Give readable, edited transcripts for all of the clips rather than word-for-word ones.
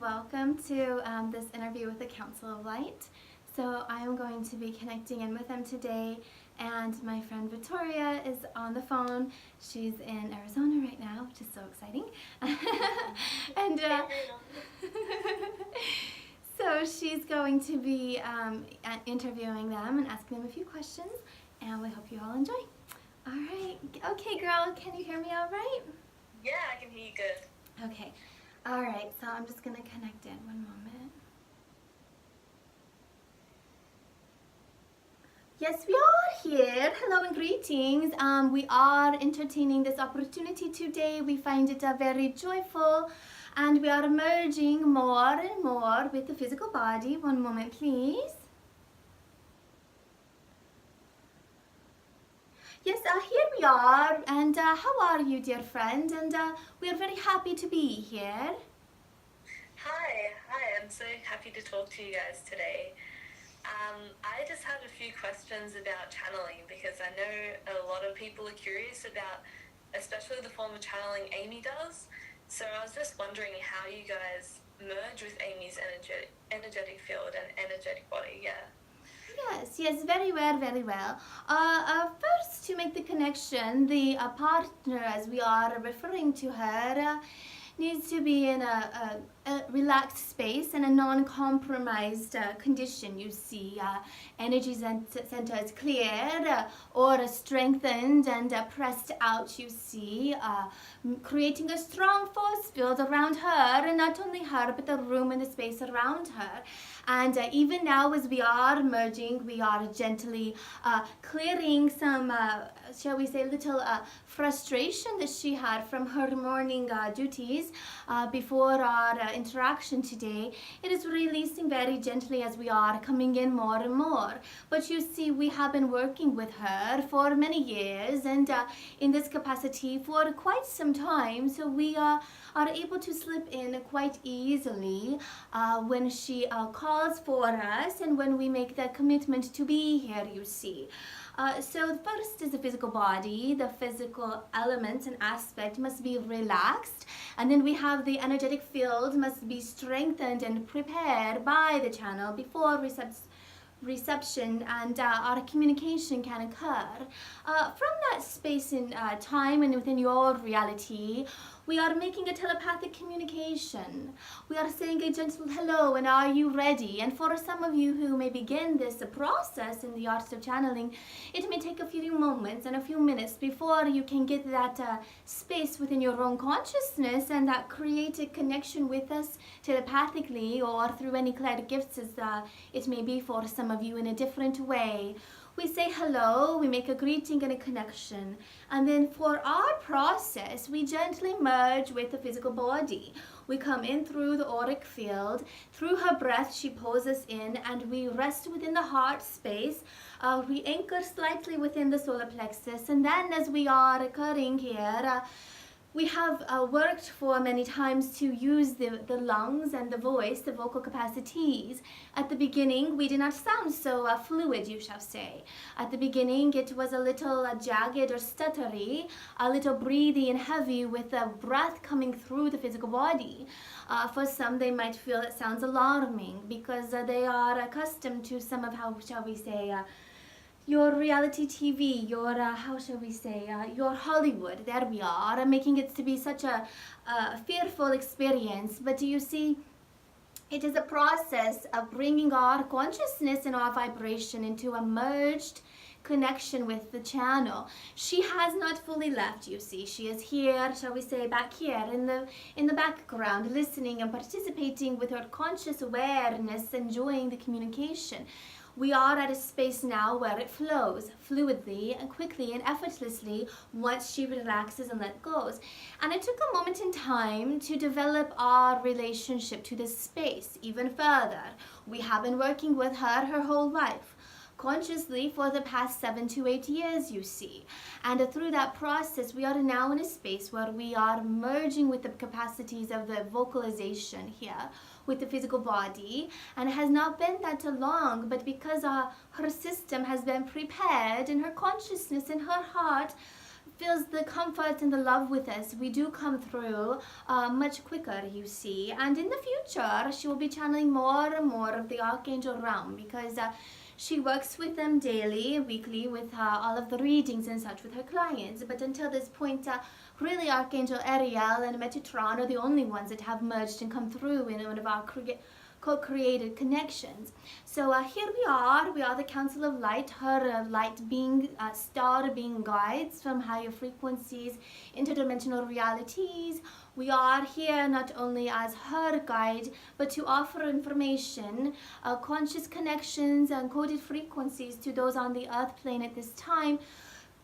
welcome to this interview with the Council of Light. So I am going to be connecting in with them today, and my friend Vittoria is on the phone. She's in Arizona right now, which is so exciting. and so she's going to be interviewing them and asking them a few questions, and we hope you all enjoy. All right. Okay, girl, can you hear me all right? Yeah, I can hear you good. Okay. All right, so I'm just going to connect in. One moment. Yes, we are here. Hello and greetings. We are entertaining this opportunity today. We find it very joyful, and we are merging more and more with the physical body. One moment, please. Yes, here we are, and how are you, dear friend? And we are very happy to be here. Hi, I'm so happy to talk to you guys today. I just have a few questions about channeling because I know a lot of people are curious about, especially the form of channeling Amy does. So I was just wondering how you guys merge with Amy's energetic field and energetic body, yeah. Yes, very well, very well. First, to make the connection, the partner, as we are referring to her, needs to be in a relaxed space and a non-compromised condition. You see, energy centers cleared or strengthened and pressed out, you see, creating a strong force field around her, and not only her, but the room and the space around her. And even now, as we are merging, we are gently clearing some, shall we say, little frustration that she had from her morning duties before our interaction today. It is releasing very gently as we are coming in more and more. But you see, we have been working with her for many years, and in this capacity for quite some time, so we are able to slip in quite easily when she calls for us and when we make the commitment to be here, you see. So first is the physical body. The physical element and aspect must be relaxed, and then we have the energetic field must be strengthened and prepared by the channel before reception and our communication can occur. From that space in time and within your reality, we are making a telepathic communication. We are saying a gentle hello and are you ready? And for some of you who may begin this process in the art of channeling, it may take a few moments and a few minutes before you can get that space within your own consciousness and that create a connection with us telepathically or through any clair-gifts as it may be for some of you in a different way. We say hello, we make a greeting and a connection, and then for our process, we gently merge with the physical body. We come in through the auric field, through her breath she pulls us in, and we rest within the heart space. We anchor slightly within the solar plexus, and then as we are occurring here, we have worked for many times to use the lungs and the voice, the vocal capacities. At the beginning, we did not sound so fluid, you shall say. At the beginning, it was a little jagged or stuttery, a little breathy and heavy with the breath coming through the physical body. For some, they might feel it sounds alarming because they are accustomed to some of, how shall we say, your reality TV, your, how shall we say, your Hollywood, there we are, making it to be such a fearful experience. But do you see, it is a process of bringing our consciousness and our vibration into a merged connection with the channel. She has not fully left, you see. She is here, shall we say, back here in the background, listening and participating with her conscious awareness, enjoying the communication. We are at a space now where it flows fluidly and quickly and effortlessly once she relaxes and let goes. And it took a moment in time to develop our relationship to this space even further. We have been working with her whole life, consciously for the past 7 to 8 years, you see. And through that process, we are now in a space where we are merging with the capacities of the vocalization here, with the physical body, and it has not been that long, but because her system has been prepared and her consciousness and her heart feels the comfort and the love with us, we do come through much quicker, you see. And in the future, she will be channeling more and more of the Archangel realm, because she works with them daily, weekly, with all of the readings and such with her clients. But until this point, really Archangel Ariel and Metatron are the only ones that have merged and come through in one of our co-created connections. So here we are the Council of Light, her light being, star being guides from higher frequencies, interdimensional realities. We are here not only as her guide, but to offer information, conscious connections and coded frequencies to those on the earth plane at this time,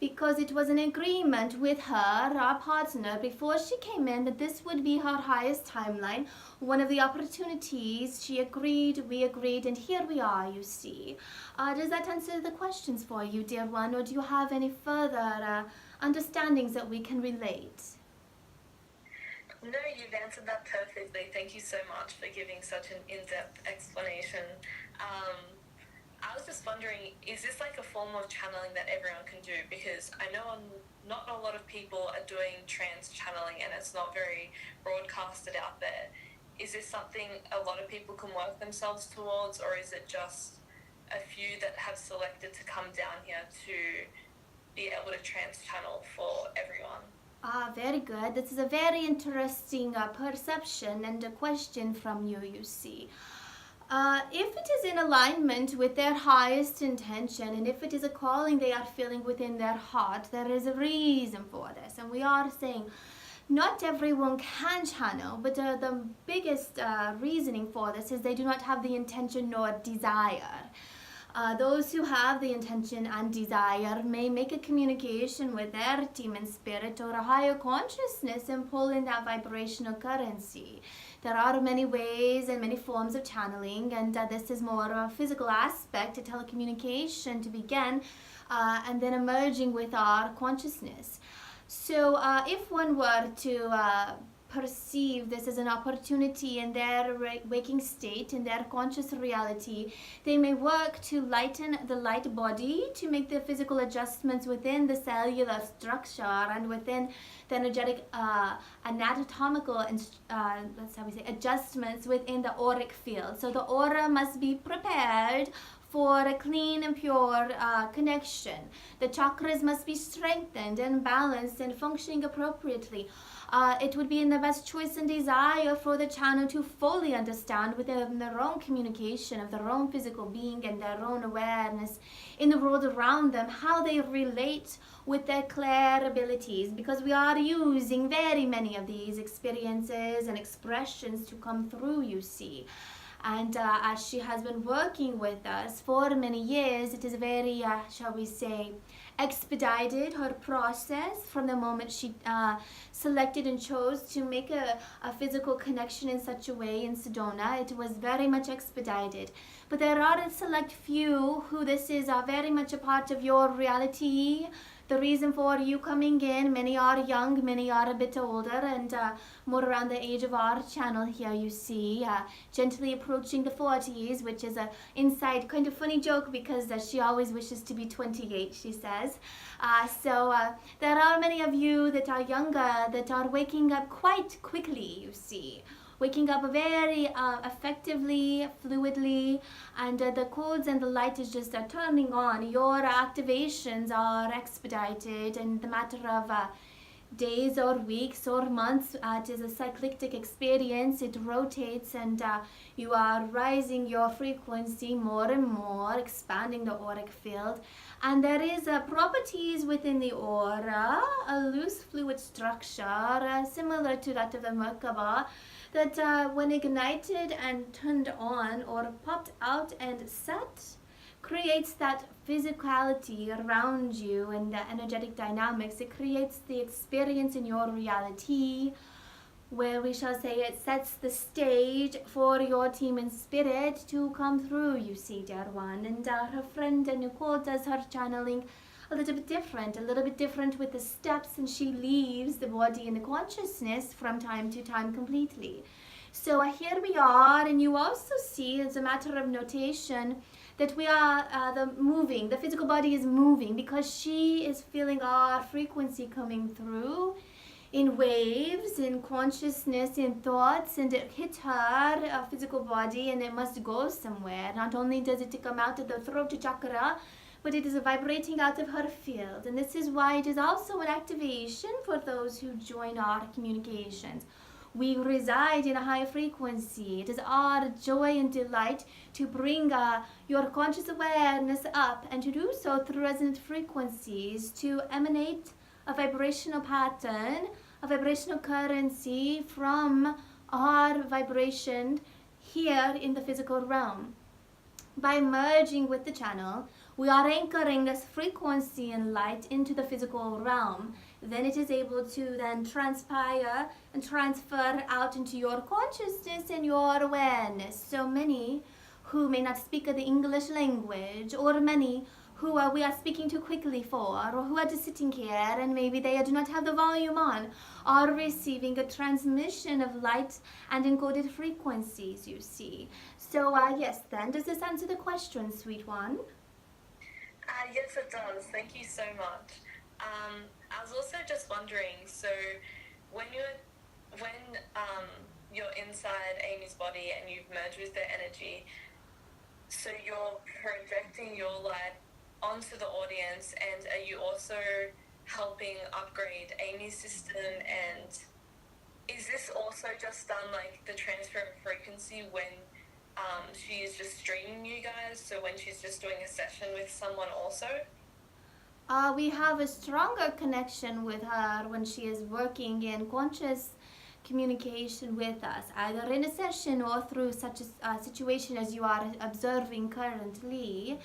because it was an agreement with her, our partner, before she came in, that this would be her highest timeline. One of the opportunities, she agreed, we agreed, and here we are, you see. Does that answer the questions for you, dear one, or do you have any further understandings that we can relate? No, you've answered that perfectly. Thank you so much for giving such an in-depth explanation. I was just wondering, is this like a form of channeling that everyone can do? Because I know not a lot of people are doing trance channeling, and it's not very broadcasted out there. Is this something a lot of people can work themselves towards, or is it just a few that have selected to come down here to be able to trance channel for everyone? Very good. This is a very interesting perception and a question from you, you see. If it is in alignment with their highest intention, and if it is a calling they are feeling within their heart, there is a reason for this. And we are saying not everyone can channel, but the biggest reasoning for this is they do not have the intention nor desire. Those who have the intention and desire may make a communication with their demon spirit or a higher consciousness and pull in that vibrational currency. There are many ways and many forms of channeling, and this is more of a physical aspect, a telecommunication to begin, and then emerging with our consciousness. So if one were to perceive this as an opportunity in their waking state, in their conscious reality, they may work to lighten the light body, to make the physical adjustments within the cellular structure and within the energetic anatomical that's how we say adjustments within the auric field. So the aura must be prepared for a clean and pure connection. The chakras must be strengthened and balanced and functioning appropriately. It would be in the best choice and desire for the channel to fully understand within their own communication of their own physical being and their own awareness in the world around them, how they relate with their clair abilities, because we are using very many of these experiences and expressions to come through, you see. And as she has been working with us for many years, it is very, shall we say, expedited her process from the moment she selected and chose to make a physical connection in such a way in Sedona. It was very much expedited. But there are a select few who this is very much a part of your reality. The reason for you coming in, many are young, many are a bit older, and more around the age of our channel here, you see, gently approaching the 40s, which is a inside kind of funny joke because she always wishes to be 28, she says. So there are many of you that are younger that are waking up quite quickly, you see. Waking up very effectively, fluidly, and the codes and the light is just turning on. Your activations are expedited in the matter of days or weeks or months. It is a cyclic experience. It rotates, and you are rising your frequency more and more, expanding the auric field. And there is properties within the aura, a loose fluid structure similar to that of the Merkaba, that when ignited and turned on or popped out and set, creates that physicality around you and the energetic dynamics. It creates the experience in your reality, where we shall say it sets the stage for your team and spirit to come through, you see, dear one. And her friend Nicole does her channeling a little bit different with the steps, and she leaves the body and the consciousness from time to time completely. So here we are, and you also see, as a matter of notation, that we are the physical body is moving because she is feeling our frequency coming through in waves, in consciousness, in thoughts, and it hits her physical body and it must go somewhere. Not only does it come out of the throat chakra, but it is vibrating out of her field. And this is why it is also an activation for those who join our communications. We reside in a high frequency. It is our joy and delight to bring your conscious awareness up, and to do so through resonant frequencies, to emanate a vibrational pattern, a vibrational currency from our vibration here in the physical realm. By merging with the channel, we are anchoring this frequency and light into the physical realm. Then it is able to then transpire and transfer out into your consciousness and your awareness. So many who may not speak the English language, or many who we are speaking too quickly for, or who are just sitting here and maybe they do not have the volume on, are receiving a transmission of light and encoded frequencies, you see. So yes, then, does this answer the question, sweet one? Yes, it does. Thank you so much. I was also just wondering, so when you're inside Amy's body and you've merged with their energy, so you're projecting your light onto the audience, and are you also helping upgrade Amy's system? And is this also just done, like the transfer of frequency, when she is just streaming you guys, so when she's just doing a session with someone also? We have a stronger connection with her when she is working in conscious communication with us, either in a session or through such a situation as you are observing currently,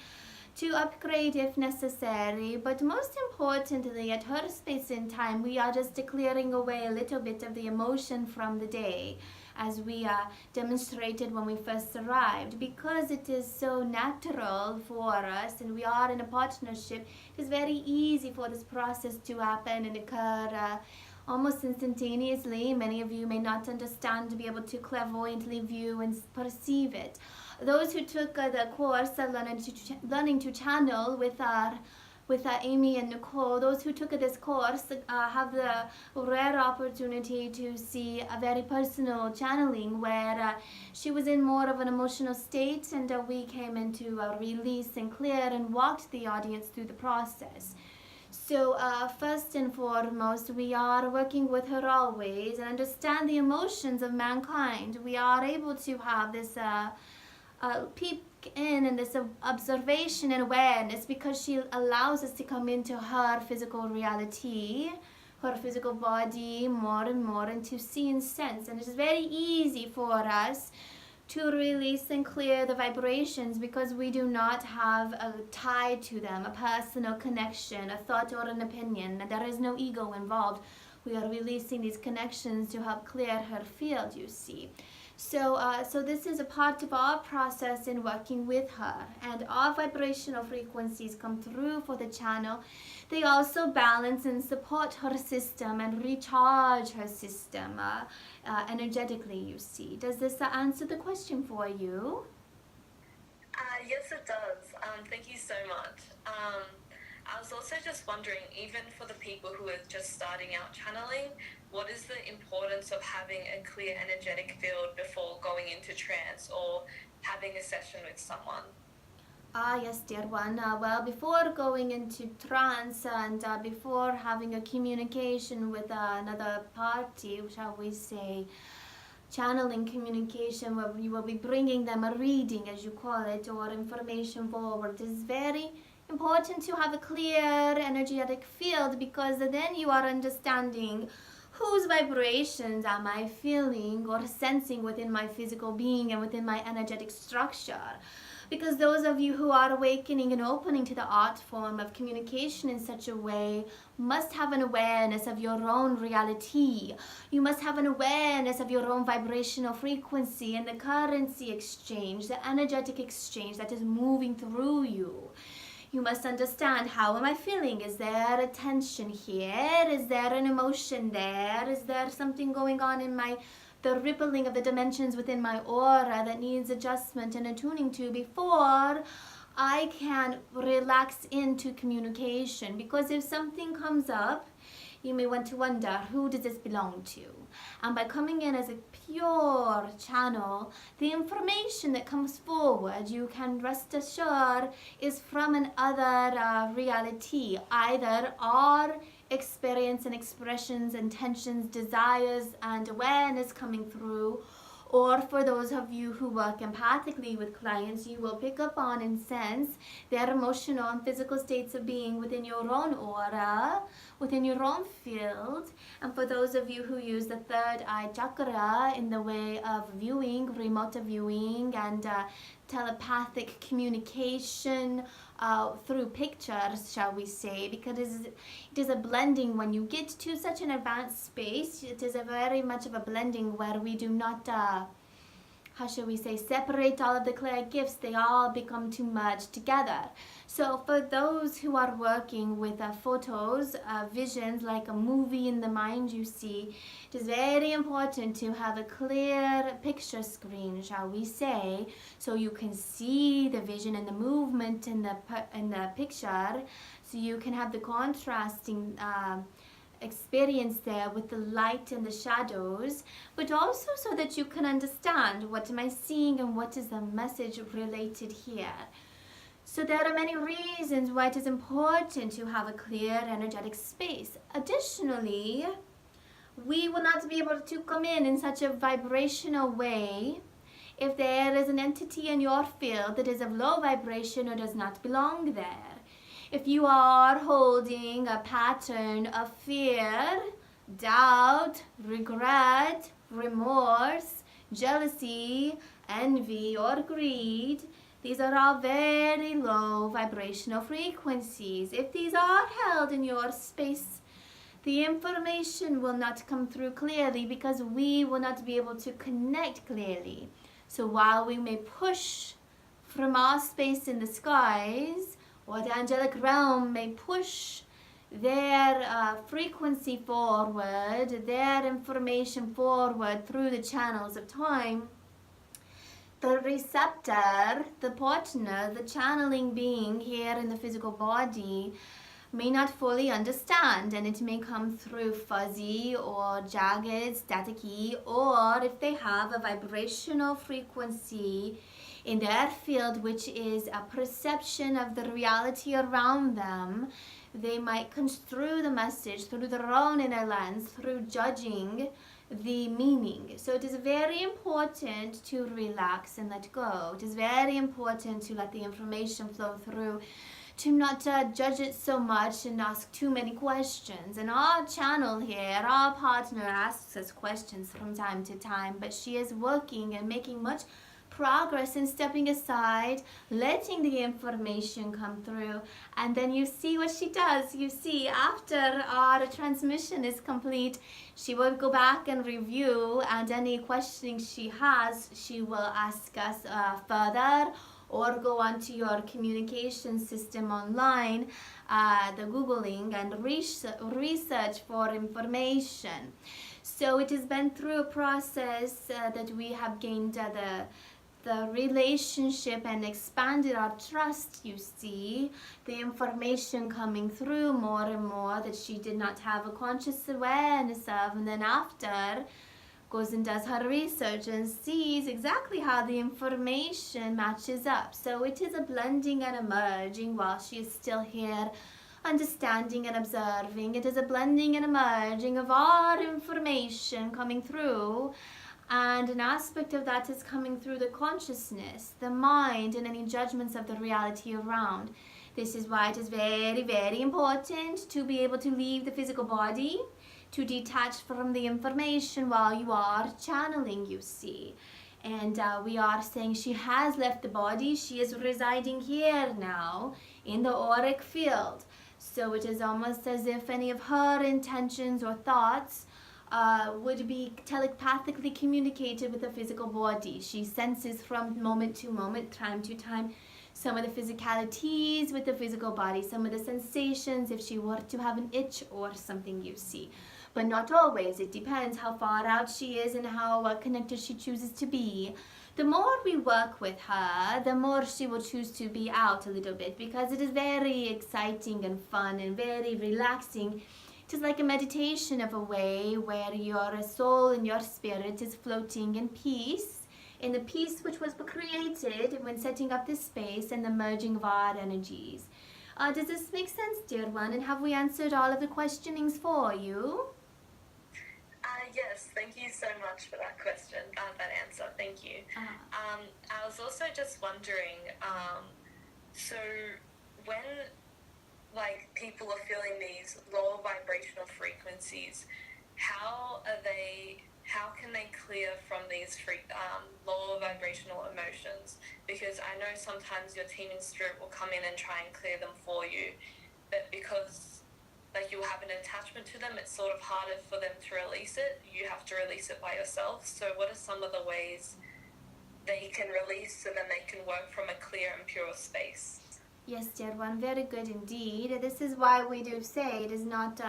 to upgrade if necessary. But most importantly, at her space and time, we are just clearing away a little bit of the emotion from the day, as we demonstrated when we first arrived, because it is so natural for us and we are in a partnership. It is very easy for this process to happen and occur almost instantaneously. Many of you may not understand to be able to clairvoyantly view and perceive it. Those who took the course learning to channel with Amy and Nicole, those who took this course have the rare opportunity to see a very personal channeling where she was in more of an emotional state, and we came into release and clear and walked the audience through the process. So first and foremost, we are working with her always and understand the emotions of mankind. We are able to have this peek in and this observation and awareness, because she allows us to come into her physical reality, her physical body more and more, and to see and sense. And it is very easy for us to release and clear the vibrations, because we do not have a tie to them, a personal connection, a thought or an opinion. There is no ego involved. We are releasing these connections to help clear her field, you see. So this is a part of our process in working with her, and our vibrational frequencies come through for the channel. They also balance and support her system and recharge her system energetically, you see. Does this answer the question for you? Yes, it does. Thank you so much. I was also just wondering, even for the people who are just starting out channeling, what is the importance of having a clear energetic field before going into trance or having a session with someone? Yes, dear one. Well, before going into trance and before having a communication with another party, shall we say, channeling communication, where you will be bringing them a reading, as you call it, or information forward, is very important to have a clear energetic field, because then you are understanding whose vibrations am I feeling or sensing within my physical being and within my energetic structure. Because those of you who are awakening and opening to the art form of communication in such a way must have an awareness of your own reality. You must have an awareness of your own vibrational frequency and the currency exchange, the energetic exchange that is moving through you. You must understand, how am I feeling? Is there a tension here? Is there an emotion there? Is there something going on in the rippling of the dimensions within my aura that needs adjustment and attuning to before I can relax into communication, because if something comes up, you may want to wonder, who does this belong to? And by coming in as a pure channel, the information that comes forward, you can rest assured, is from another reality, either our experience and expressions, intentions, desires, and awareness coming through, or for those of you who work empathically with clients, you will pick up on and sense their emotional and physical states of being within your own aura, within your own field. And for those of you who use the third eye chakra in the way of viewing, remote viewing, and telepathic communication through pictures, shall we say, because it is a blending. When you get to such an advanced space, it is a very much of a blending where we do not how shall we say, separate all of the clair-gifts. They all become to merge together. So for those who are working with photos, visions, like a movie in the mind, you see, it is very important to have a clear picture screen, shall we say, so you can see the vision and the movement in the picture, so you can have the contrasting experience there with the light and the shadows, but also so that you can understand, what am I seeing and what is the message related here. So there are many reasons why it is important to have a clear energetic space. Additionally, we will not be able to come in such a vibrational way if there is an entity in your field that is of low vibration or does not belong there. If you are holding a pattern of fear, doubt, regret, remorse, jealousy, envy, or greed, these are all very low vibrational frequencies. If these are held in your space, the information will not come through clearly, because we will not be able to connect clearly. So while we may push from our space in the skies, or the angelic realm may push their frequency forward, their information forward through the channels of time, the receptor, the partner, the channeling being here in the physical body may not fully understand, and it may come through fuzzy or jagged, staticky, or if they have a vibrational frequency in their field, which is a perception of the reality around them, they might construe the message through their own inner lens, through judging the meaning. So it is very important to relax and let go. It is very important to let the information flow through, to not judge it so much and ask too many questions. And our channel here, our partner, asks us questions from time to time, but she is working and making much progress in stepping aside, letting the information come through, and then you see what she does. You see, after our transmission is complete, she will go back and review, and any questioning she has, she will ask us further, or go onto your communication system online, the Googling, and research for information. So it has been through a process that we have gained the relationship and expanded our trust, you see, the information coming through more and more that she did not have a conscious awareness of, and then after goes and does her research and sees exactly how the information matches up. So it is a blending and a merging while she is still here understanding and observing. It is a blending and a merging of our information coming through, and an aspect of that is coming through the consciousness, the mind, and any judgments of the reality around. This is why it is very, very important to be able to leave the physical body, to detach from the information while you are channeling, you see. And we are saying she has left the body. She is residing here now in the auric field. So it is almost as if any of her intentions or thoughts would be telepathically communicated with the physical body. She senses from moment to moment, time to time, some of the physicalities with the physical body, some of the sensations if she were to have an itch or something, you see. But not always. It depends how far out she is and how connected she chooses to be. the more we work with her, the more she will choose to be out a little bit, because it is very exciting and fun and very relaxing. It is like a meditation of a way where your soul and your spirit is floating in peace, in the peace which was created when setting up this space and the merging of our energies. Does this make sense, dear one? And have we answered all of the questionings for you? Yes, thank you so much for that question, that answer. Thank you. I was also just wondering, so when like people are feeling these lower vibrational frequencies, how can they clear from these lower vibrational emotions? Because I know sometimes your team in spirit will come in and try and clear them for you, but because like you have an attachment to them, it's sort of harder for them to release it. You have to release it by yourself. So what are some of the ways they can release so then they can work from a clear and pure space? Yes, dear one, very good indeed. This is why we do say it is not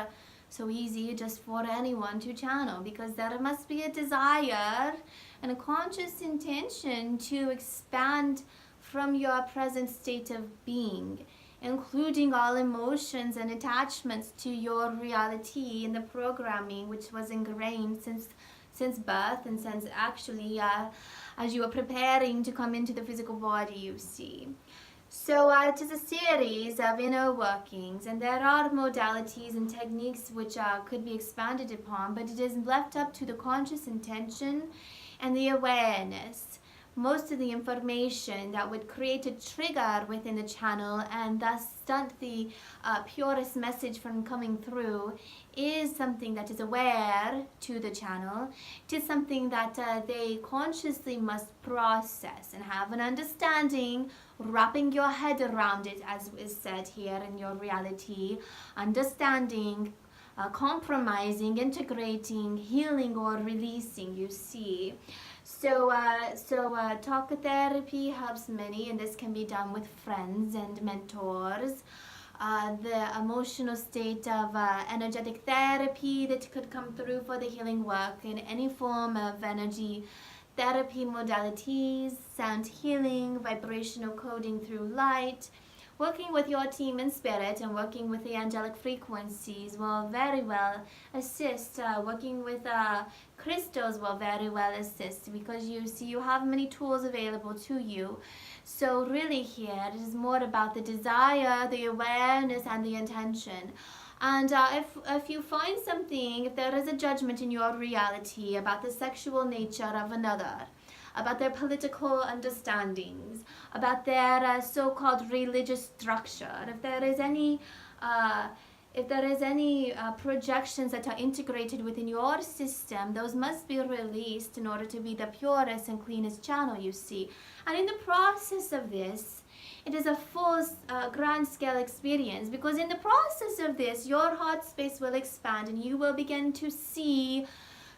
so easy just for anyone to channel, because there must be a desire and a conscious intention to expand from your present state of being, including all emotions and attachments to your reality and the programming which was ingrained since birth and since actually as you are preparing to come into the physical body, you see. So it is a series of inner workings, and there are modalities and techniques which could be expanded upon, but it is left up to the conscious intention and the awareness. Most of the information that would create a trigger within the channel and thus stunt the purest message from coming through is something that is aware to the channel. It is something that they consciously must process and have an understanding, wrapping your head around it, as is said here in your reality, understanding, compromising, integrating, healing, or releasing, you see. So talk therapy helps many, and this can be done with friends and mentors. The emotional state of energetic therapy that could come through for the healing work in any form of energy therapy modalities, sound healing, vibrational coding through light. Working with your team in spirit and working with the angelic frequencies will very well assist. Working with crystals will very well assist, because you see you have many tools available to you. So really here it is more about the desire, the awareness, and the intention. And if you find something, if there is a judgment in your reality about the sexual nature of another, about their political understandings, about their so-called religious structure, if there is any projections that are integrated within your system, those must be released in order to be the purest and cleanest channel, you see. And in the process of this, it is a full grand scale experience, because in the process of this, your heart space will expand and you will begin to see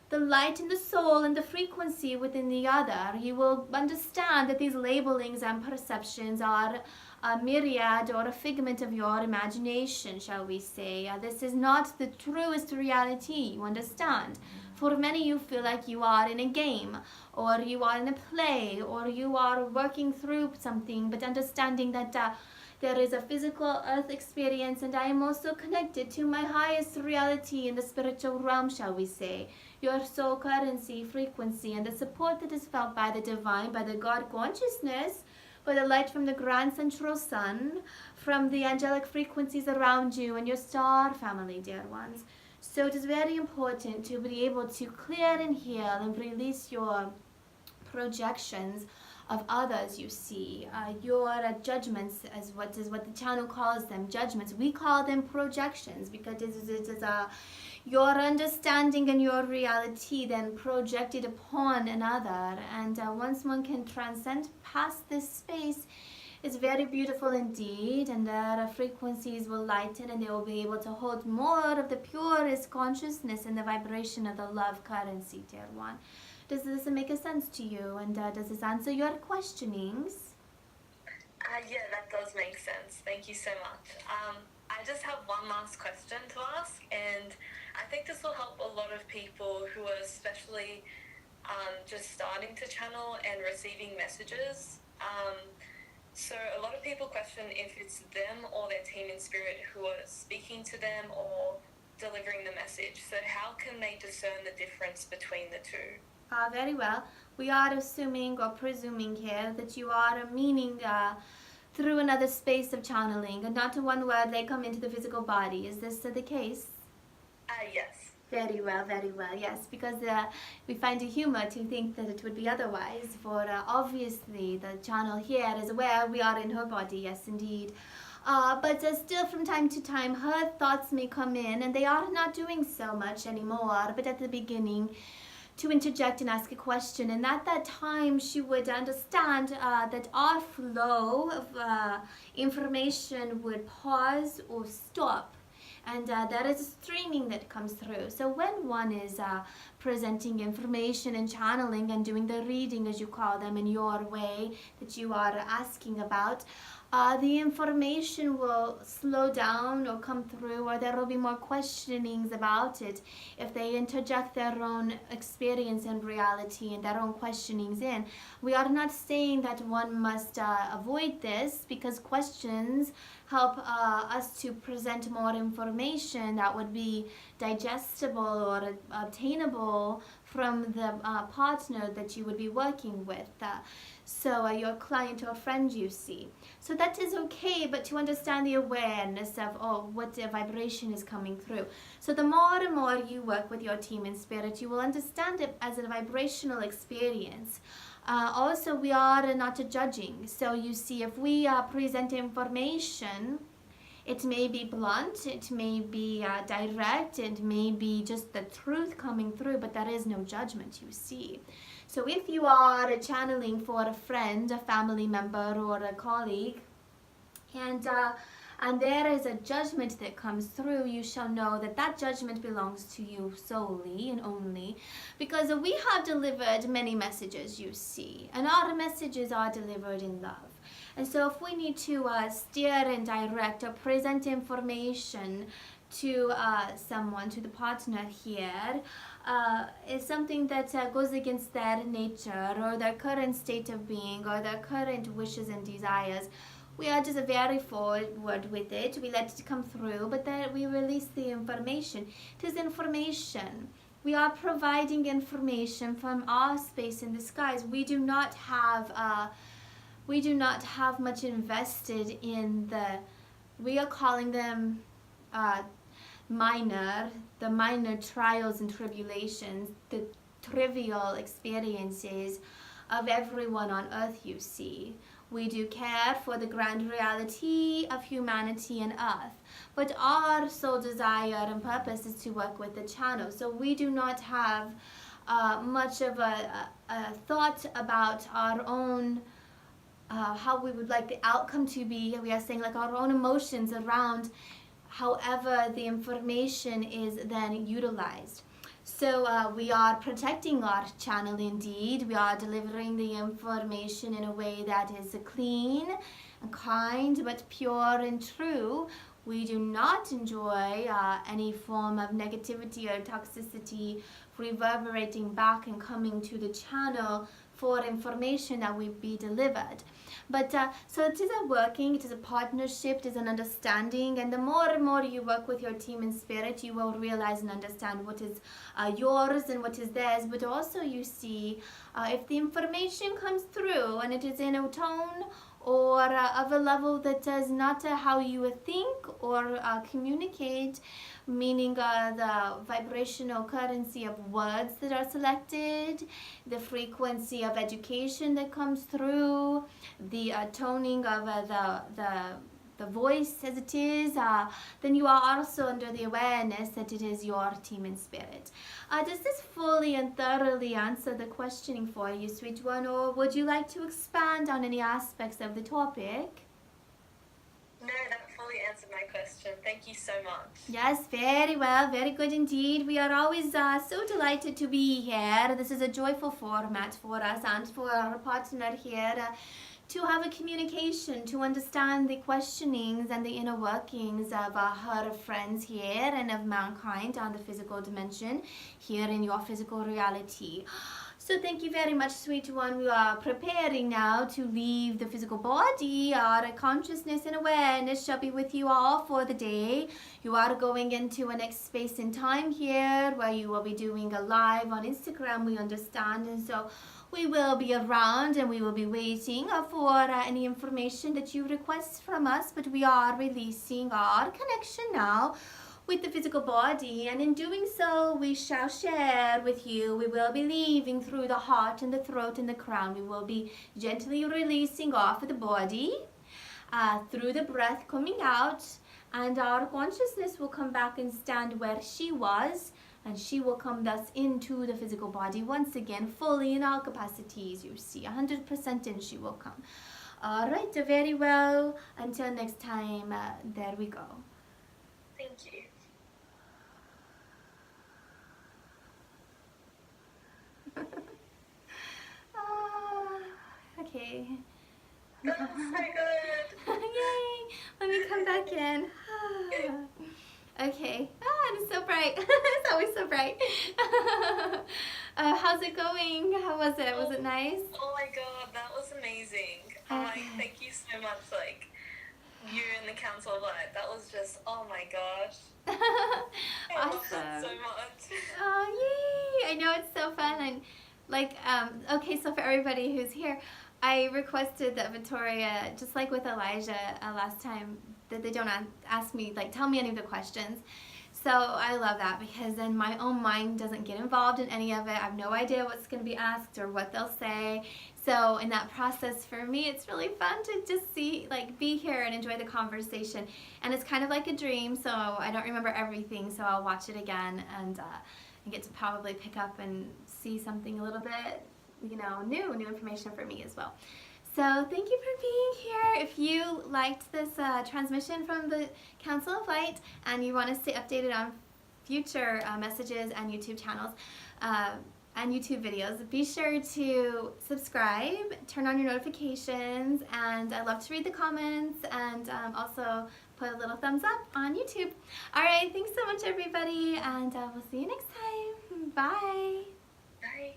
the light in the soul and the frequency within the other. You will understand that these labelings and perceptions are a myriad or a figment of your imagination, shall we say. This is not the truest reality, you understand. For many, you feel like you are in a game, or you are in a play, or you are working through something, but understanding that there is a physical earth experience, and I am also connected to my highest reality in the spiritual realm, shall we say. Your soul currency, frequency, and the support that is felt by the divine, by the God consciousness, by the light from the grand central sun, from the angelic frequencies around you and your star family, dear ones. So it is very important to be able to clear and heal and release your projections of others, you see. Your judgments, as what the channel calls them, judgments. We call them projections, because it is your understanding and your reality then projected upon another. And once one can transcend past this space, it's very beautiful indeed, and their frequencies will lighten, and they will be able to hold more of the purest consciousness and the vibration of the love currency, dear one. Does this make a sense to you, and does this answer your questionings? Yeah, that does make sense. Thank you so much. I just have one last question to ask, and I think this will help a lot of people who are especially just starting to channel and receiving messages. So a lot of people question if it's them or their team in spirit who are speaking to them or delivering the message. So how can they discern the difference between the two? Very well. We are assuming or presuming here that you are meaning through another space of channeling, and not one where they come into the physical body. Is this the case? Yes. Very well, yes, because we find it humor to think that it would be otherwise, for obviously the channel here is where we are in her body, yes indeed. But still from time to time her thoughts may come in, and they are not doing so much anymore, but at the beginning to interject and ask a question, and at that time she would understand that our flow of information would pause or stop, and there is a streaming that comes through. So when one is presenting information and channeling and doing the reading, as you call them, in your way that you are asking about, the information will slow down or come through, or there will be more questionings about it if they interject their own experience and reality and their own questionings in. We are not saying that one must avoid this, because questions help us to present more information that would be digestible or obtainable from the partner that you would be working with. So your client or friend, you see. So that is okay, but to understand the awareness of what the vibration is coming through. So the more and more you work with your team in spirit, you will understand it as a vibrational experience. Also, we are not judging. So you see, if we present information, it may be blunt, it may be direct, it may be just the truth coming through, but there is no judgment, you see. So if you are channeling for a friend, a family member, or a colleague, and there is a judgment that comes through, you shall know that that judgment belongs to you solely and only, because we have delivered many messages, you see, and our messages are delivered in love. And so if we need to steer and direct or present information to someone, to the partner here, is something that goes against their nature or their current state of being or their current wishes and desires, we are just very forward with it. We let it come through, but then we release the information. It is information. We are providing information from our space in the skies. We do not have much invested in we are calling them the minor trials and tribulations, the trivial experiences of everyone on earth, you see. We do care for the grand reality of humanity and earth, but our sole desire and purpose is to work with the channel. So we do not have much of a thought about our own how we would like the outcome to be. We are saying like our own emotions around however the information is then utilized. So we are protecting our channel indeed. We are delivering the information in a way that is clean and kind, but pure and true. We do not enjoy any form of negativity or toxicity reverberating back and coming to the channel for information that will be delivered. But so it is a working, it is a partnership, it is an understanding, and the more and more you work with your team in spirit, you will realize and understand what is yours and what is theirs. But also you see if the information comes through and it is in a tone or of a level that is not how you would think or communicate, meaning the vibrational currency of words that are selected, the frequency of education that comes through, the toning of the voice as it is, then you are also under the awareness that it is your team in spirit. Does this fully and thoroughly answer the questioning for you, sweet one, or would you like to expand on any aspects of the topic? No, that fully answered my question. Thank you so much. Yes, very well, very good indeed. We are always so delighted to be here. This is a joyful format for us and for our partner here to have a communication, to understand the questionings and the inner workings of her friends here and of mankind on the physical dimension here in your physical reality. So thank you very much, sweet one. We are preparing now to leave the physical body. Our consciousness and awareness shall be with you all for the day. You are going into a next space in time here where you will be doing a live on Instagram, we understand. And so we will be around and we will be waiting for any information that you request from us. But we are releasing our connection now with the physical body, and in doing so we shall share with you. We will be leaving through the heart and the throat and the crown. We will be gently releasing off of the body through the breath coming out, and our consciousness will come back and stand where she was, and she will come thus into the physical body once again, fully in all capacities. You see, 100% in she will come. All right, very well. Until next time, there we go. Thank you. Okay. That was so good. Yay! Let me come back in. Okay. It's so bright. It's always so bright. How's it going? How was it? Was it nice? Oh my god, that was amazing. Thank you so much, like, you and the Council of Light. That was just, oh my gosh. I love that so much. Oh, yay! I know, it's so fun. And like, okay, so for everybody who's here, I requested that Vittoria, just like with Elijah last time, that they don't ask me, like, tell me any of the questions. So I love that, because then my own mind doesn't get involved in any of it. I have no idea what's going to be asked or what they'll say. So in that process, for me, it's really fun to just see, like, be here and enjoy the conversation. And it's kind of like a dream, so I don't remember everything, so I'll watch it again and get to probably pick up and see something a little bit, you know, new information for me as well. So thank you for being here. If you liked this transmission from the Council of Light and you want to stay updated on future messages and YouTube channels and YouTube videos, be sure to subscribe, turn on your notifications, and I love to read the comments, and also put a little thumbs up on YouTube. All right, thanks so much, everybody, and we'll see you next time. Bye. Bye.